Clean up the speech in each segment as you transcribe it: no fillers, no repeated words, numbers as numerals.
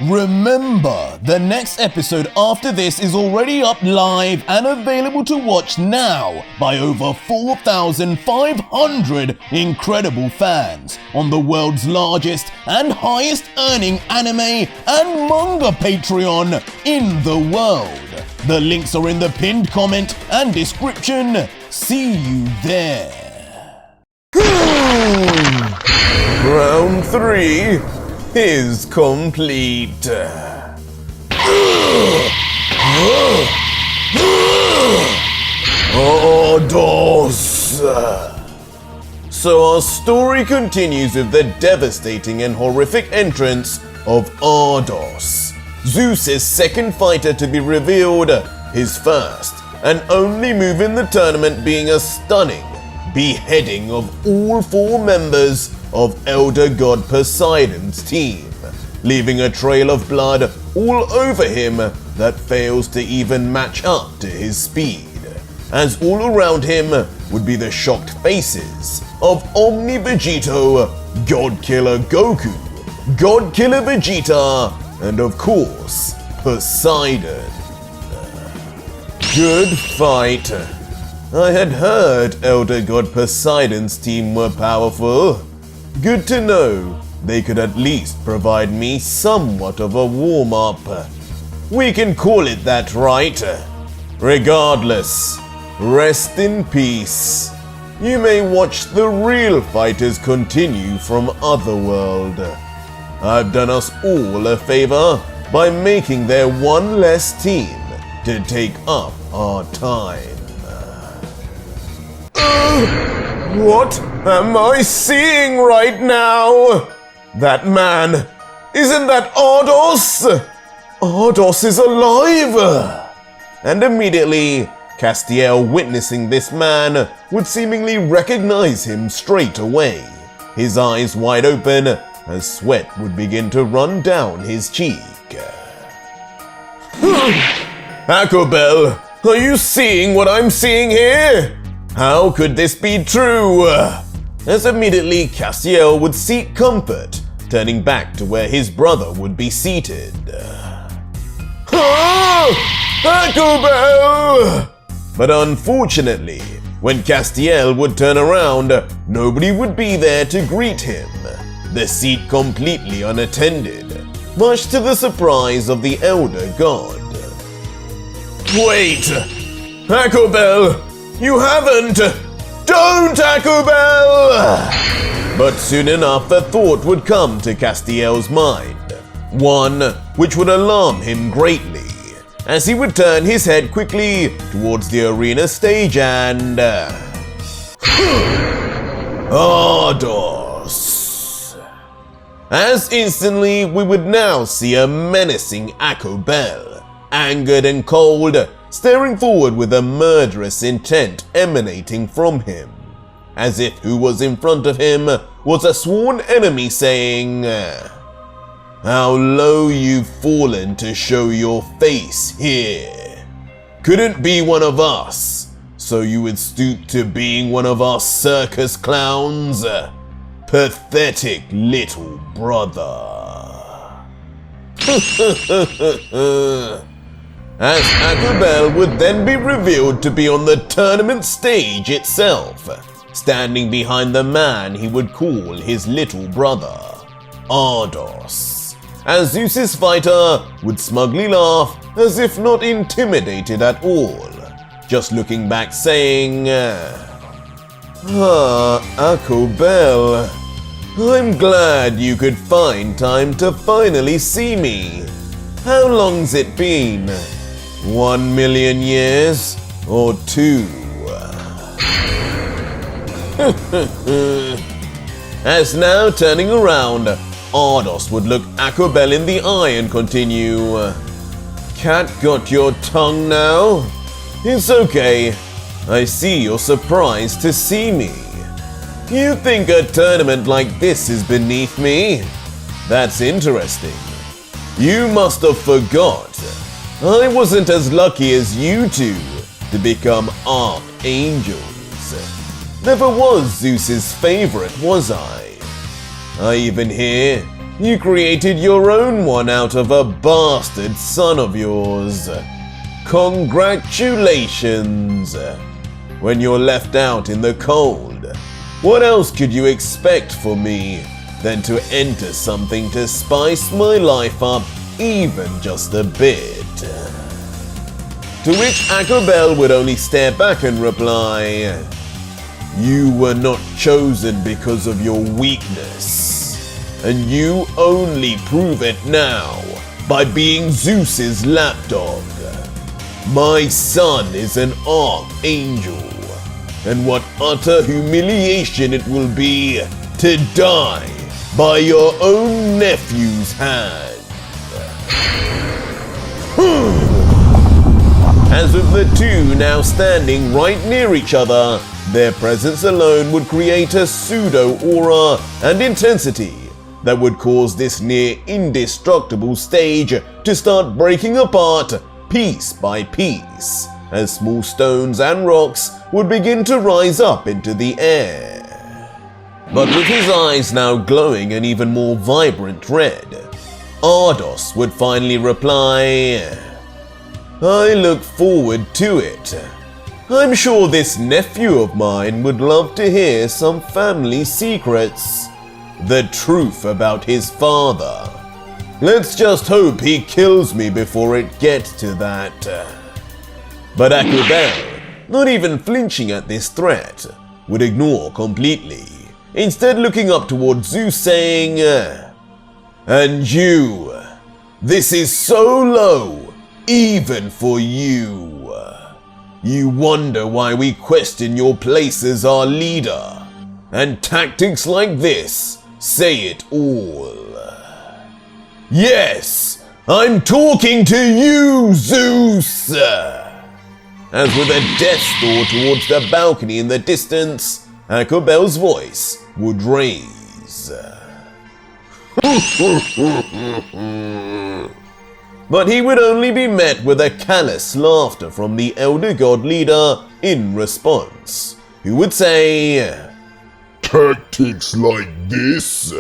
Remember, the next episode after this is already up live and available to watch now by over 4,500 incredible fans on the world's largest and highest earning anime and manga Patreon in the world. The links are in the pinned comment and description. See you there. Round 3 is complete. Ardos. So our story continues with the devastating and horrific entrance of Ardos, Zeus's second fighter to be revealed, his first and only move in the tournament being a stunning beheading of all 4 members of Elder God Poseidon's team, leaving a trail of blood all over him that fails to even match up to his speed, as all around him would be the shocked faces of Omni Vegito, God Killer Goku, God Killer Vegeta, and of course, Poseidon. Good fight. I had heard Elder God Poseidon's team were powerful. Good to know they could at least provide me somewhat of a warm-up. We can call it that, right? Regardless, rest in peace. You may watch the real fighters continue from Otherworld. I've done us all a favor by making there one less team to take up our time. What am I seeing right now? That man, isn't that Ardos? Ardos is alive! And immediately, Castiel, witnessing this man, would seemingly recognize him straight away, his eyes wide open as sweat would begin to run down his cheek. Akobel, are you seeing what I'm seeing here? How could this be true? As immediately Castiel would seek comfort, turning back to where his brother would be seated. Akobel! But unfortunately, when Castiel would turn around, nobody would be there to greet him, the seat completely unattended, much to the surprise of the Elder God. Wait! Akobel! You haven't! Don't, Akobel! But soon enough the thought would come to Castiel's mind, one which would alarm him greatly, as he would turn his head quickly towards the arena stage and... Ardos! As instantly we would now see a menacing Akobel, angered and cold, staring forward with a murderous intent emanating from him, as if who was in front of him was a sworn enemy saying, "How low you've fallen to show your face here. Couldn't be one of us, so you would stoop to being one of our circus clowns? Pathetic little brother." As Akobel would then be revealed to be on the tournament stage itself, standing behind the man he would call his little brother, Ardos, as Zeus's fighter would smugly laugh as if not intimidated at all, just looking back saying, Akobel, I'm glad you could find time to finally see me. How long's it been? 1 million years? Or 2? As now turning around, Ardos would look Akobel in the eye and continue, Cat got your tongue now? It's okay. I see you're surprised to see me. You think a tournament like this is beneath me? That's interesting. You must have forgot. I wasn't as lucky as you two to become archangels. Never was Zeus's favorite, was I? I even hear You created your own one out of a bastard son of yours. Congratulations. When you're left out in the cold, what else could you expect from me than to enter something to spice my life up even just a bit? To which Akabel would only stare back and reply, "You were not chosen because of your weakness, and you only prove it now by being Zeus's lapdog. My son is an archangel, and what utter humiliation it will be to die by your own nephew's hand." As with the two now standing right near each other, their presence alone would create a pseudo-aura and intensity that would cause this near indestructible stage to start breaking apart piece by piece, as small stones and rocks would begin to rise up into the air. But with his eyes now glowing an even more vibrant red, Ardos would finally reply, "I look forward to it. I'm sure this nephew of mine would love to hear some family secrets. The truth about his father. Let's just hope he kills me before it gets to that." But Akabel, not even flinching at this threat, would ignore completely, instead looking up towards Zeus saying, "And you, this is so low, even for you. You wonder why we question your place as our leader, and tactics like this say it all. Yes, I'm talking to you, Zeus!" As with a death store towards the balcony in the distance, Akabel's voice would raise. But he would only be met with a callous laughter from the elder god leader in response, who would say, "Tactics like this?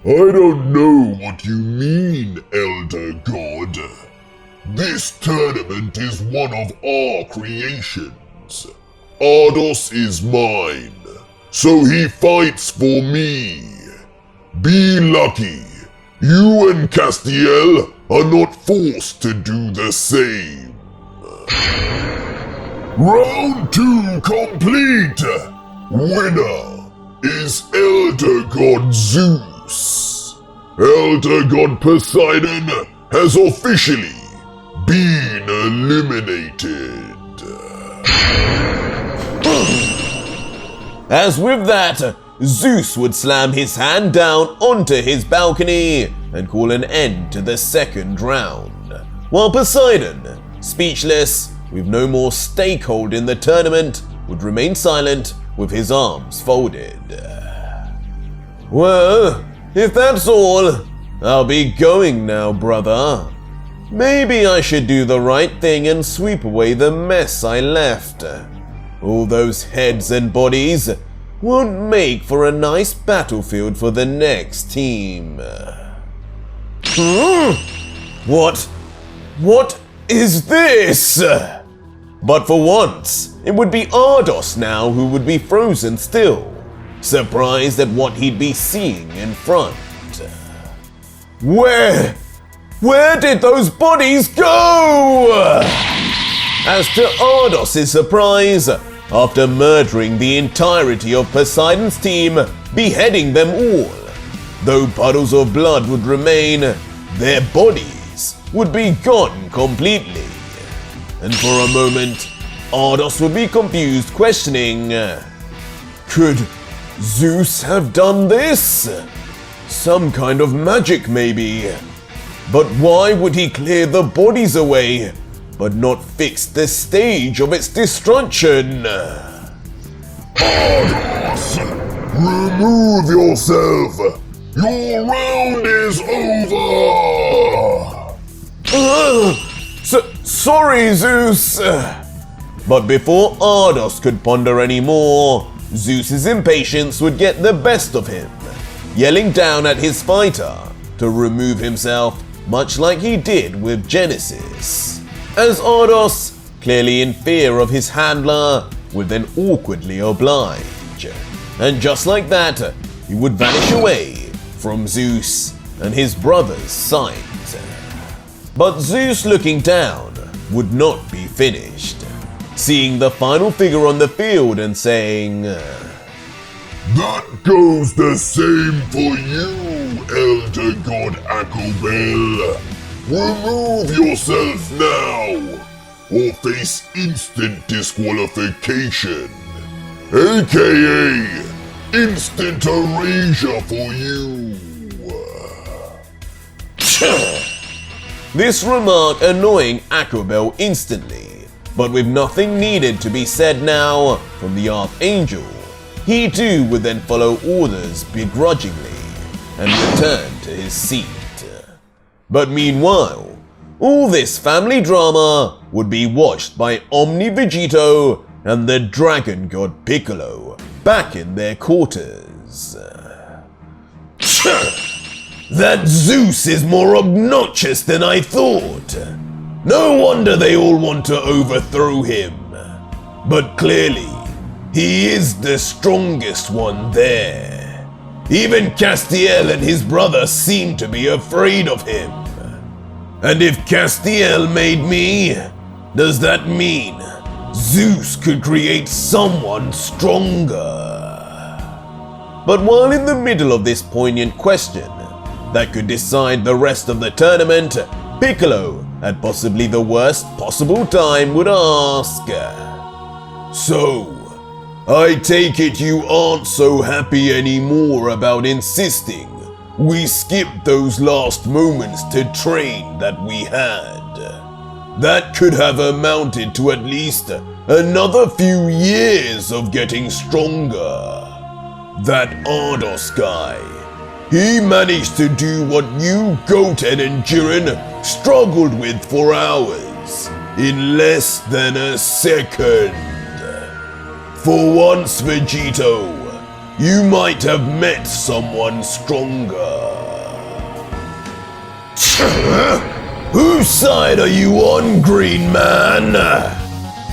I don't know what you mean, elder god. This tournament is one of our creations. Ardos is mine, so he fights for me. Be lucky. You and Castiel are not forced to do the same. Round 2 complete. Winner is Elder God Zeus. Elder God Poseidon has officially been eliminated." As with that, Zeus would slam his hand down onto his balcony and call an end to the second round, while Poseidon, speechless, with no more stakehold in the tournament, would remain silent with his arms folded. "Well, if that's all, I'll be going now, brother. Maybe I should do the right thing and sweep away the mess I left. All those heads and bodies won't make for a nice battlefield for the next team." What is this? But for once, it would be Ardos now who would be frozen still, surprised at what he'd be seeing in front. Where did those bodies go? As to Ardos' surprise, after murdering the entirety of Poseidon's team, beheading them all, though puddles of blood would remain, their bodies would be gone completely. And for a moment, Ardos would be confused, questioning, could Zeus have done this? Some kind of magic, maybe. But why would he clear the bodies away, but not fix the stage of its destruction? Ardos, remove yourself. Your round is over. Sorry, Zeus. But before Ardos could ponder any more, Zeus's impatience would get the best of him, yelling down at his fighter to remove himself, much like he did with Genesis. As Ardos, clearly in fear of his handler, would then awkwardly oblige. And just like that, he would vanish away from Zeus and his brother's sight. But Zeus, looking down, would not be finished, seeing the final figure on the field and saying, That goes the same for you, Elder God Akobel. Remove yourself now, or face instant disqualification, aka instant erasure for you. This remark annoying Akobel instantly, but with nothing needed to be said now from the Archangel, he too would then follow orders begrudgingly and return to his seat. But meanwhile, all this family drama would be watched by Omni Vegito and the Dragon God Piccolo back in their quarters. That Zeus is more obnoxious than I thought. No wonder they all want to overthrow him. But clearly, he is the strongest one there. Even Castiel and his brother seem to be afraid of him. And if Castiel made me, does that mean Zeus could create someone stronger? But while in the middle of this poignant question that could decide the rest of the tournament, Piccolo, at possibly the worst possible time, would ask, So, I take it you aren't so happy anymore about insisting we skip those last moments to train that we had. That could have amounted to at least another few years of getting stronger. That Ardos guy, he managed to do what you, Goten and Jiren struggled with for hours in less than a second. For once, Vegito, you might have met someone stronger. Whose side are you on, Green Man?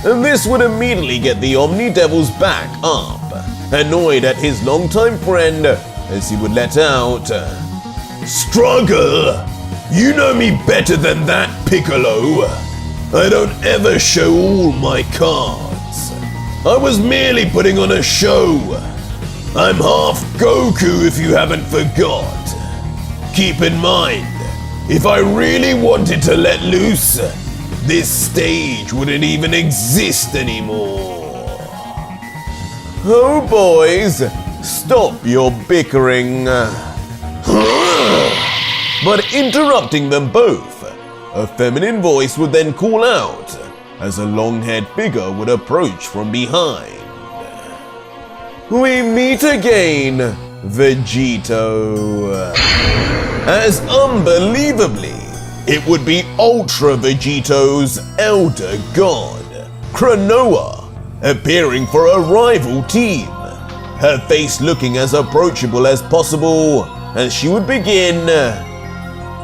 And this would immediately get the Omni Devils back up, annoyed at his longtime friend as he would let out, Struggle? You know me better than that, Piccolo. I don't ever show all my cards. I was merely putting on a show. I'm half Goku if you haven't forgot. Keep in mind, if I really wanted to let loose, this stage wouldn't even exist anymore. Oh boys, stop your bickering. But interrupting them both, a feminine voice would then call out as a long-haired figure would approach from behind. We meet again, Vegito. As unbelievably, it would be Ultra Vegito's elder god, Cronoa, appearing for a rival team, her face looking as approachable as possible, and she would begin,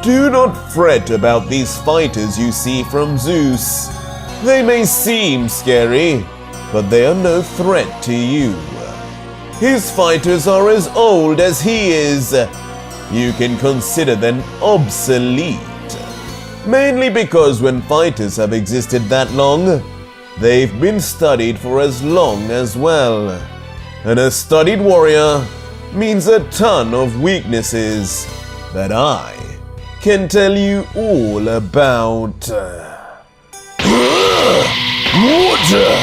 Do not fret about these fighters you see from Zeus. They may seem scary, but they are no threat to you. His fighters are as old as he is. You can consider them obsolete. Mainly because when fighters have existed that long, they've been studied for as long as well. And a studied warrior means a ton of weaknesses that I can tell you all about. Water!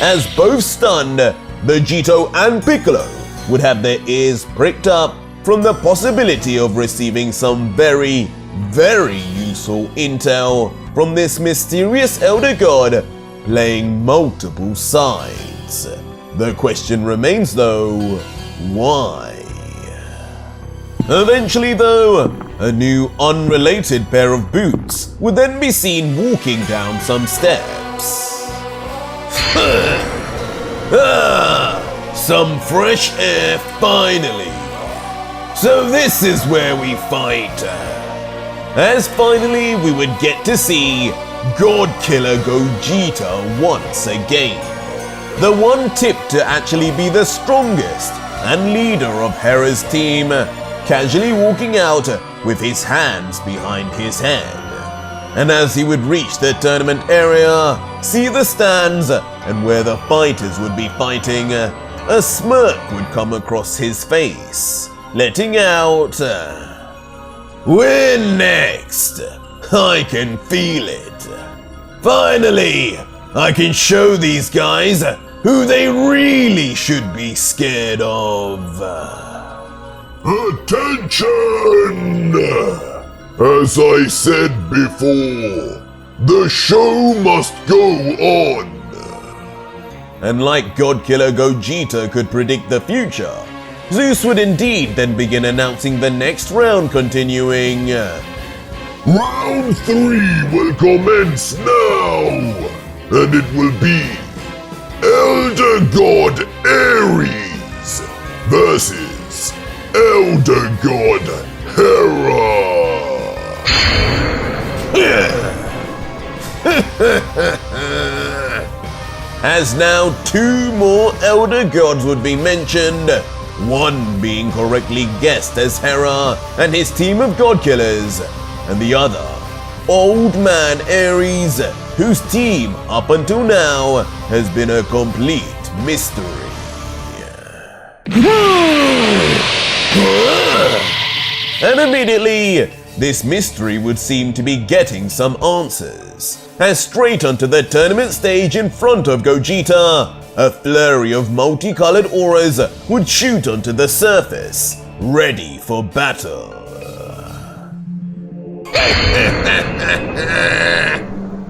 As both stunned, Vegito and Piccolo would have their ears pricked up from the possibility of receiving some very, very useful intel from this mysterious elder god playing multiple sides. The question remains though, why? Eventually though, a new unrelated pair of boots would then be seen walking down some steps. Some fresh air finally. So this is where we fight. As finally we would get to see God Killer Vegeta once again. The one tipped to actually be the strongest and leader of Hera's team, casually walking out with his hands behind his head. And as he would reach the tournament area, see the stands, and where the fighters would be fighting, a smirk would come across his face, letting out, "We're next! I can feel it! Finally, I can show these guys who they really should be scared of." Attention! As I said before, the show must go on. And like God Killer Vegeta could predict the future, Zeus would indeed then begin announcing the next round, continuing, Round 3 will commence now, and it will be Elder God Ares versus Elder God Hera. As now 2 more Elder Gods would be mentioned, one being correctly guessed as Hera and his team of God Killers, and the other, Old Man Ares, whose team up until now has been a complete mystery. And immediately, this mystery would seem to be getting some answers, as straight onto the tournament stage in front of Vegeta, a flurry of multicolored auras would shoot onto the surface, ready for battle.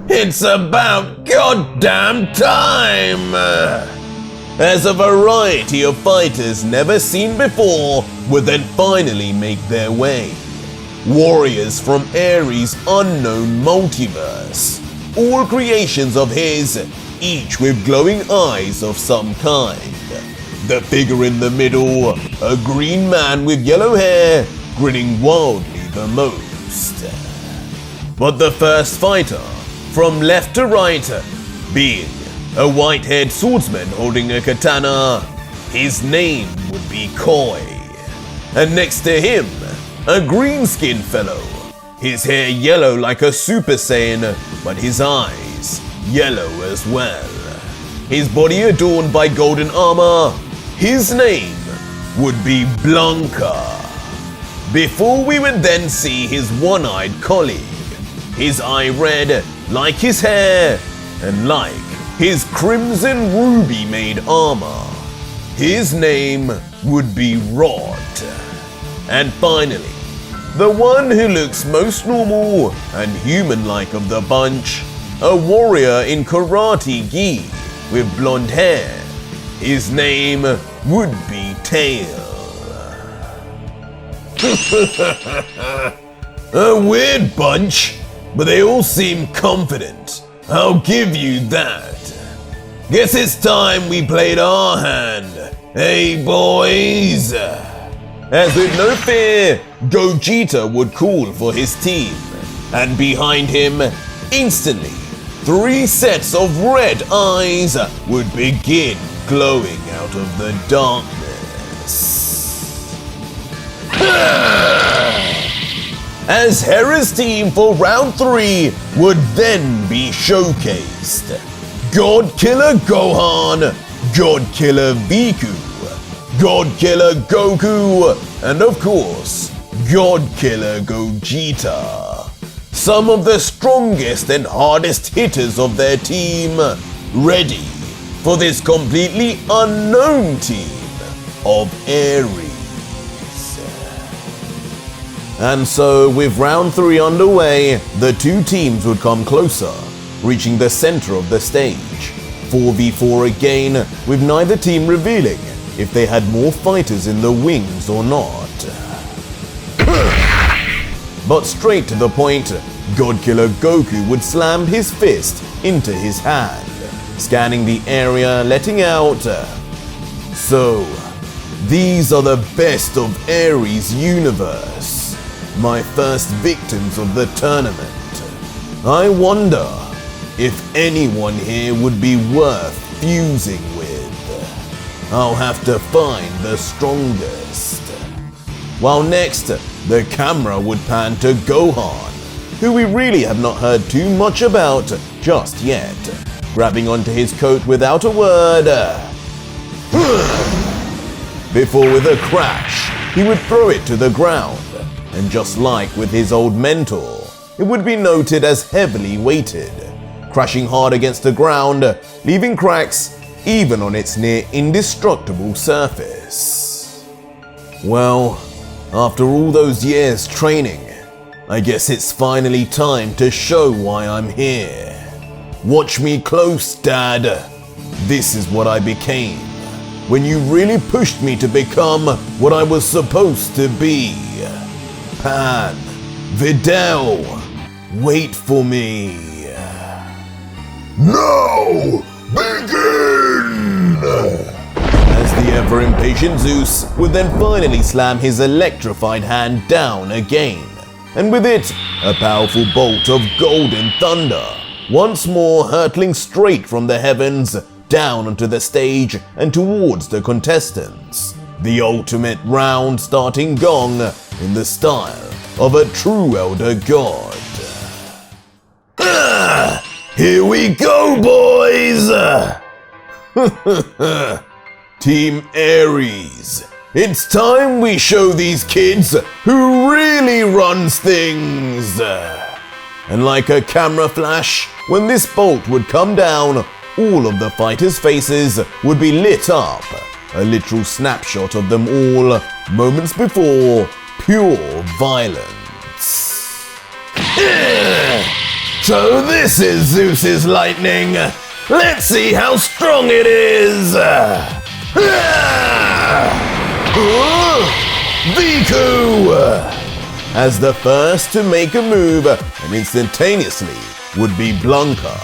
It's about goddamn time! As a variety of fighters never seen before would then finally make their way. Warriors from Ares' unknown multiverse, all creations of his, each with glowing eyes of some kind. The figure in the middle, a green man with yellow hair, grinning wildly the most. But the first fighter, from left to right, being a white-haired swordsman holding a katana, his name would be Koi. And next to him, a green-skinned fellow, his hair yellow like a Super Saiyan, but his eyes yellow as well. His body adorned by golden armor, his name would be Blanca. Before we would then see his one-eyed colleague, his eye red like his hair, and like his crimson ruby-made armor, his name would be Rod. And finally, the one who looks most normal and human-like of the bunch, a warrior in karate gi with blonde hair, his name would be Tail. A weird bunch, but they all seem confident. I'll give you that. Guess it's time we played our hand, hey boys? As with no fear, Vegeta would call for his team, and behind him, instantly, 3 sets of red eyes would begin glowing out of the darkness. As Hera's team for round 3 would then be showcased. God Killer Gohan, God Killer Viku, God Killer Goku, and of course, God Killer Vegeta. Some of the strongest and hardest hitters of their team, ready for this completely unknown team of Ares. And so, with round 3 underway, the 2 teams would come closer, reaching the center of the stage. 4v4 again, with neither team revealing if they had more fighters in the wings or not. But straight to the point, God Killer Goku would slam his fist into his hand, scanning the area, letting out, "So, These are the best of Ares' universe, my first victims of the tournament. I wonder if anyone here would be worth fusing with. I'll have to find the strongest. While next, the camera would pan to Gohan, who we really have not heard too much about just yet, grabbing onto his coat without a word. Before with a crash, he would throw it to the ground, and just like with his old mentor, it would be noted as heavily weighted, crashing hard against the ground, leaving cracks even on its near indestructible surface. Well, after all those years training, I guess it's finally time to show why I'm here. Watch me close, Dad. This is what I became when you really pushed me to become what I was supposed to be. Pan, Videl, wait for me. Now, begin! As the ever-impatient Zeus would then finally slam his electrified hand down again, and with it, a powerful bolt of golden thunder, once more hurtling straight from the heavens down onto the stage and towards the contestants. The ultimate round starting gong in the style of a true elder god. Here we go, boys! Team Ares, it's time we show these kids who really runs things. And like a camera flash, when this bolt would come down, all of the fighters' faces would be lit up. A literal snapshot of them all, moments before, pure violence. So this is Zeus's lightning. Let's see how strong it is. Vegito! As the first to make a move, and instantaneously would be Blanca,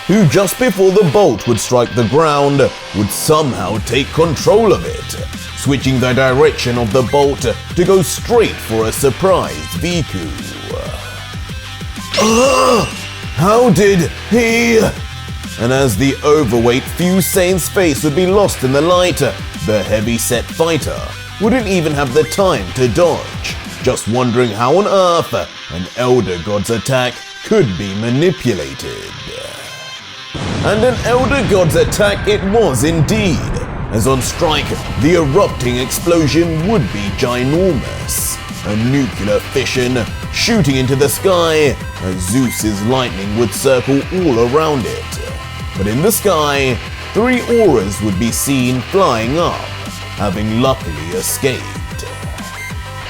who just before the bolt would strike the ground, would somehow take control of it, switching the direction of the bolt to go straight for a surprise Viku. How did he... And as the overweight Fuse Saint's face would be lost in the light, the heavy-set fighter wouldn't even have the time to dodge, just wondering how on earth an Elder God's attack could be manipulated. And an Elder God's attack it was indeed, as on strike, the erupting explosion would be ginormous. A nuclear fission shooting into the sky, as Zeus's lightning would circle all around it. But in the sky, 3 auras would be seen flying up, having luckily escaped.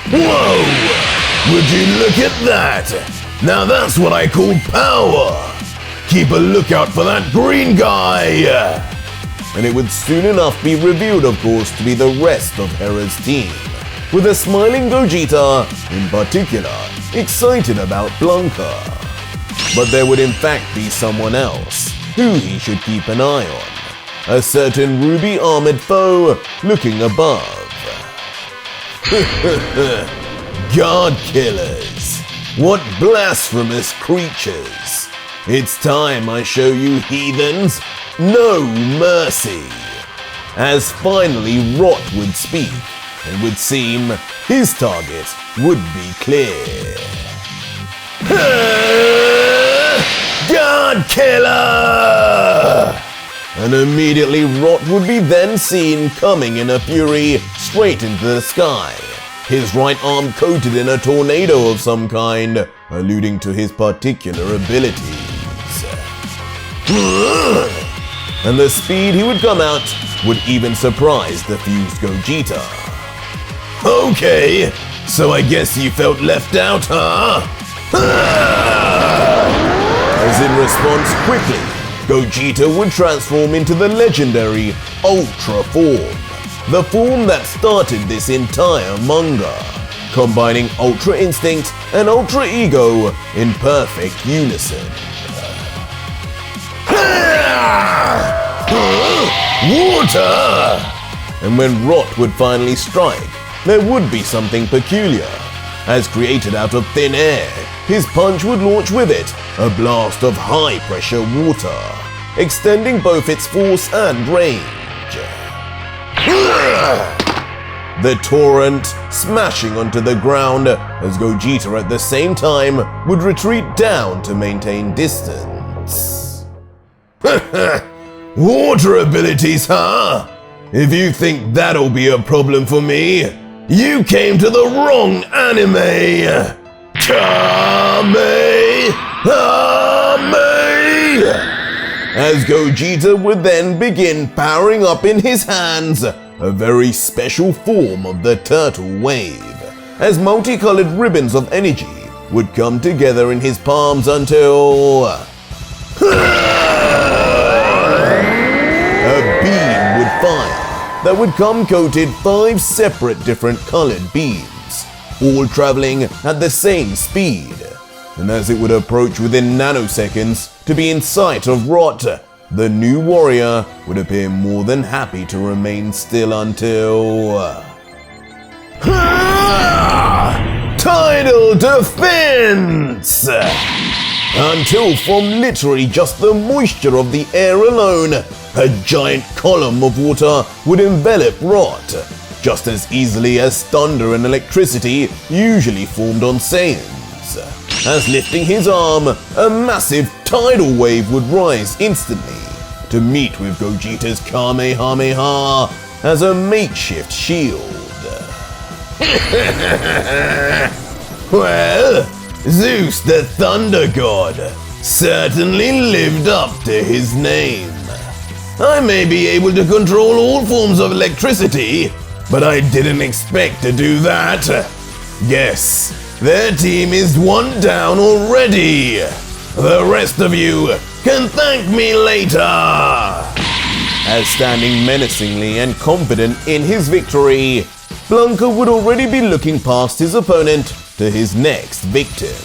Whoa! Would you look at that? Now that's what I call power! Keep a lookout for that green guy! And it would soon enough be revealed, of course, to be the rest of Hera's team, with a smiling Gogeta, in particular, excited about Blanca. But there would in fact be someone else, who he should keep an eye on. A certain ruby-armored foe looking above. God killers! What blasphemous creatures! It's time I show you heathens no mercy! As finally Rot would speak, and would seem his target would be clear. God killer! And immediately Rot would be then seen coming in a fury straight into the sky, his right arm coated in a tornado of some kind, alluding to his particular abilities. And the speed he would come out would even surprise the fused Gogeta. Okay, so I guess you felt left out, huh? As in response, quickly, Gogeta would transform into the legendary Ultra form, the form that started this entire manga, combining Ultra Instinct and Ultra Ego in perfect unison. Water! and when Rot would finally strike, there would be something peculiar. As created out of thin air, his punch would launch with it a blast of high-pressure water, extending both its force and range. The torrent smashing onto the ground as Gogeta at the same time would retreat down to maintain distance. Water abilities, huh? If you think that'll be a problem for me, you came to the wrong anime! As Gogeta would then begin powering up in his hands a very special form of the turtle wave, as multicolored ribbons of energy would come together in his palms until a beam would fire that would come coated 5 separate different colored beams, all traveling at the same speed. And as it would approach within nanoseconds to be in sight of Rot, the new warrior would appear more than happy to remain still until... Tidal defense! Until from literally just the moisture of the air alone, a giant column of water would envelop Rot, just as easily as thunder and electricity usually formed on Saiyans. As lifting his arm, a massive tidal wave would rise instantly to meet with Gogeta's Kamehameha as a makeshift shield. Well, Zeus the Thunder God certainly lived up to his name. I may be able to control all forms of electricity, but I didn't expect to do that. Yes, their team is one down already. The rest of you can thank me later. As standing menacingly and confident in his victory, Blanca would already be looking past his opponent to his next victim.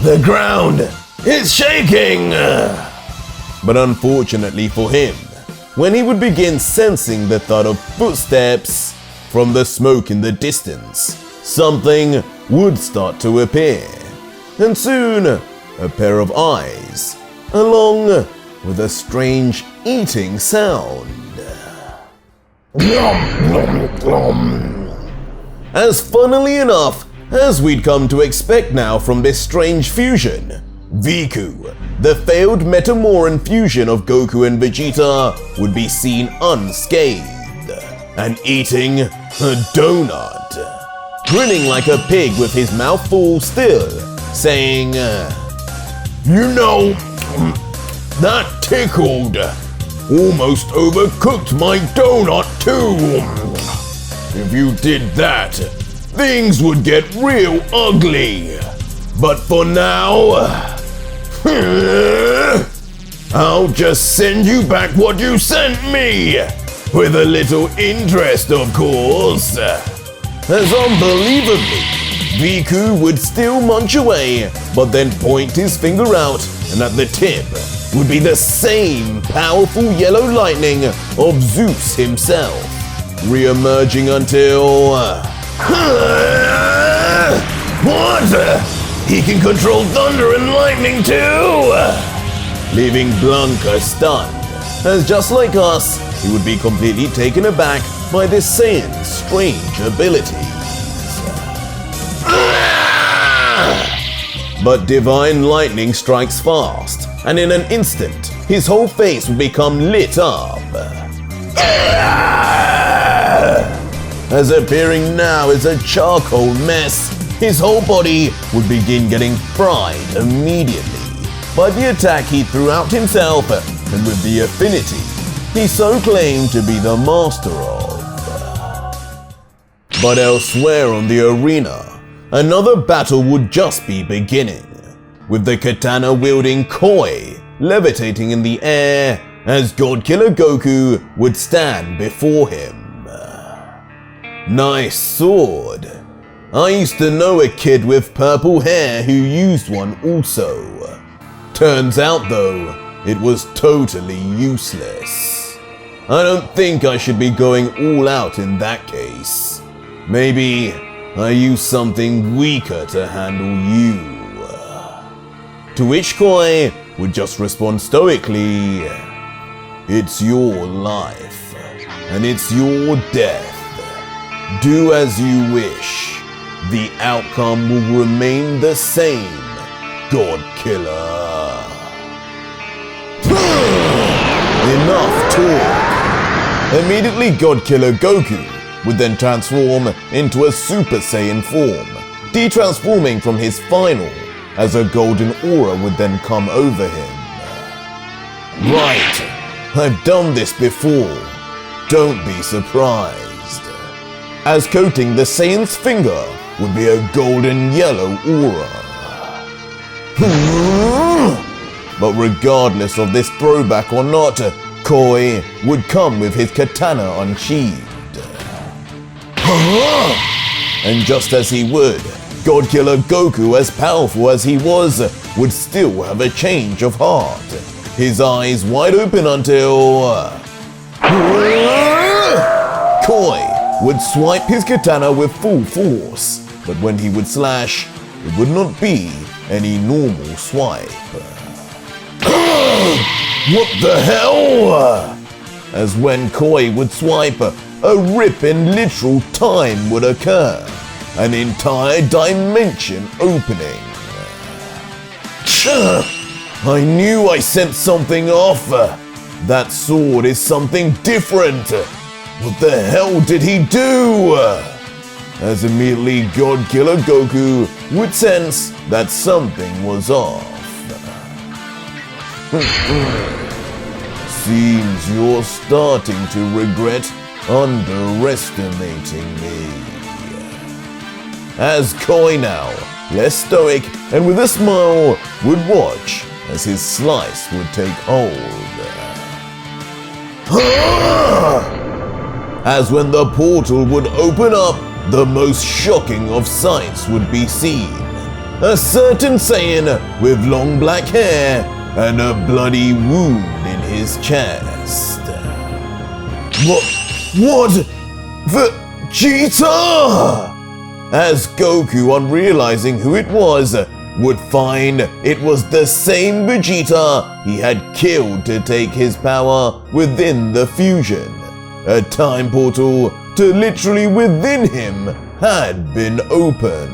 The ground is shaking! But unfortunately for him, when he would begin sensing the thud of footsteps from the smoke in the distance, something would start to appear. And soon, a pair of eyes, along with a strange eating sound. As funnily enough, as we'd come to expect now from this strange fusion, Viku, the failed Metamoran fusion of Goku and Vegeta, would be seen unscathed and eating a donut, grinning like a pig with his mouth full still, saying, "You know, that tickled. Almost overcooked my donut too. If you did that, things would get real ugly. But for now, I'll just send you back what you sent me. With a little interest, of course." As unbelievably, Viku would still munch away, but then point his finger out, and at the tip would be the same powerful yellow lightning of Zeus himself, re-emerging until... What? He can control thunder and lightning too? Leaving Blanca stunned, as just like us, he would be completely taken aback by this Saiyan's strange abilities. But divine lightning strikes fast, and in an instant, his whole face would become lit up. As appearing now as a charcoal mess, his whole body would begin getting fried immediately by the attack he threw out himself, and with the affinity he so claimed to be the master of. But elsewhere on the arena, another battle would just be beginning, with the katana-wielding Koi levitating in the air as God-Killer Goku would stand before him. Nice sword. I used to know a kid with purple hair who used one also. Turns out though, it was totally useless. I don't think I should be going all out in that case. Maybe I use something weaker to handle you. To which Koi would just respond stoically, it's your life, and it's your death. Do as you wish. The outcome will remain the same, God Killer. Enough talk. Immediately God Killer Goku would then transform into a Super Saiyan form, de-transforming from his final, as a golden aura would then come over him. Right, I've done this before. Don't be surprised. As coating the Saiyan's finger would be a golden yellow aura. But regardless of this throwback or not, Koi would come with his katana unsheathed. And just as he would, God Killer Goku, as powerful as he was, would still have a change of heart. His eyes wide open until... Koi would swipe his katana with full force, but when he would slash, it would not be any normal swipe. What the hell? As when Koi would swipe, a rip in literal time would occur. An entire dimension opening. I knew I sent something off. That sword is something different. What the hell did he do? As immediately God Killer Goku would sense that something was off. Seems you're starting to regret underestimating me. As Koi now, less stoic and with a smile, would watch as his slice would take hold. As when the portal would open up, the most shocking of sights would be seen. A certain Saiyan with long black hair and a bloody wound in his chest. What? Vegeta! As Goku, on realizing who it was, would find it was the same Vegeta he had killed to take his power within the fusion. A time portal to literally within him had been opened.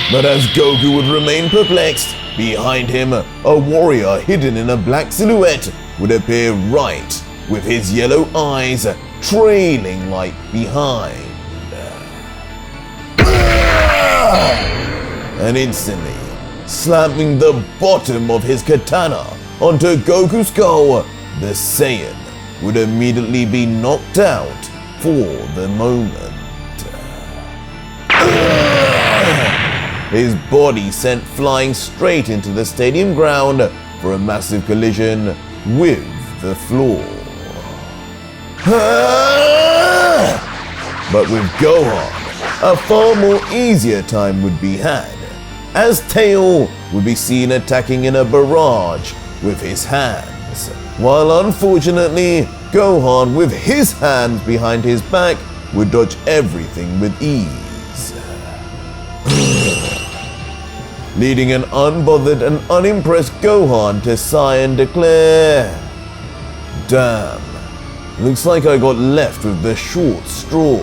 But as Goku would remain perplexed, behind him, a warrior hidden in a black silhouette would appear right, with his yellow eyes trailing light behind. And instantly, slamming the bottom of his katana onto Goku's skull, the Saiyan would immediately be knocked out for the moment. His body sent flying straight into the stadium ground for a massive collision with the floor. But with Gohan, a far more easier time would be had, as Tail would be seen attacking in a barrage with his hands, while unfortunately, Gohan with his hands behind his back would dodge everything with ease. Leading an unbothered and unimpressed Gohan to sigh and declare, "Damn, looks like I got left with the short straw.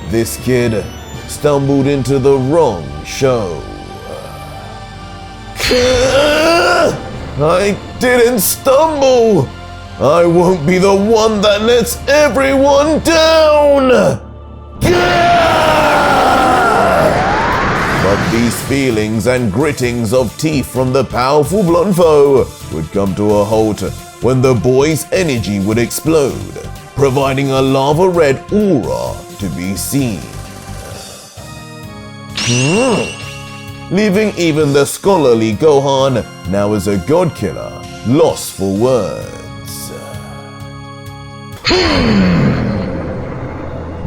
This kid stumbled into the wrong show." I didn't stumble! I won't be the one that lets everyone down! But these feelings and grittings of teeth from the powerful blonde foe would come to a halt when the boy's energy would explode, providing a lava-red aura to be seen. Leaving even the scholarly Gohan, now as a god killer, lost for words.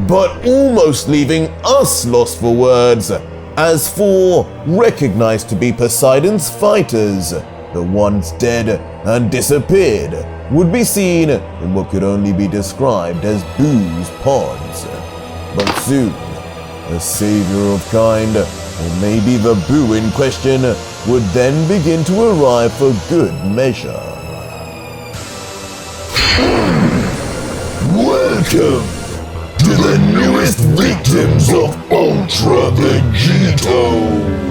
But almost leaving us lost for words, as four recognized to be Poseidon's fighters the once dead and disappeared, would be seen in what could only be described as Boo's pods. But soon, a savior of kind, or maybe the Boo in question, would then begin to arrive for good measure. Welcome to the newest victims of Ultra Vegito!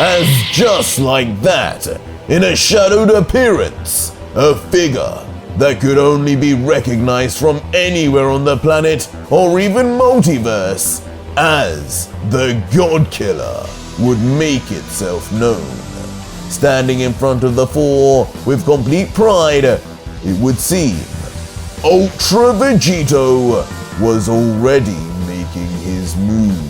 As just like that, in a shadowed appearance, a figure that could only be recognized from anywhere on the planet or even multiverse as the God Killer would make itself known. Standing in front of the four with complete pride, it would seem Ultra Vegito was already making his move.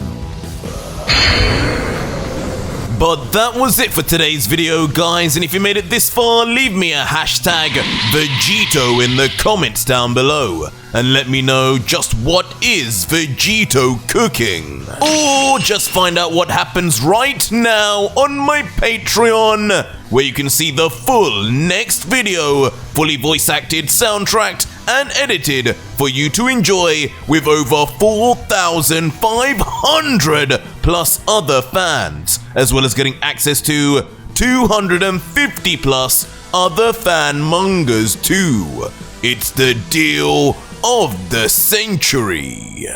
But that was it for today's video, guys, and if you made it this far, leave me a hashtag Vegito in the comments down below and let me know just what is Vegito cooking. Or just find out what happens right now on my Patreon, where you can see the full next video, fully voice acted, soundtracked, and edited for you to enjoy with over 4,500 plus other fans, as well as getting access to 250 plus other fan mangas too. It's the deal of the century.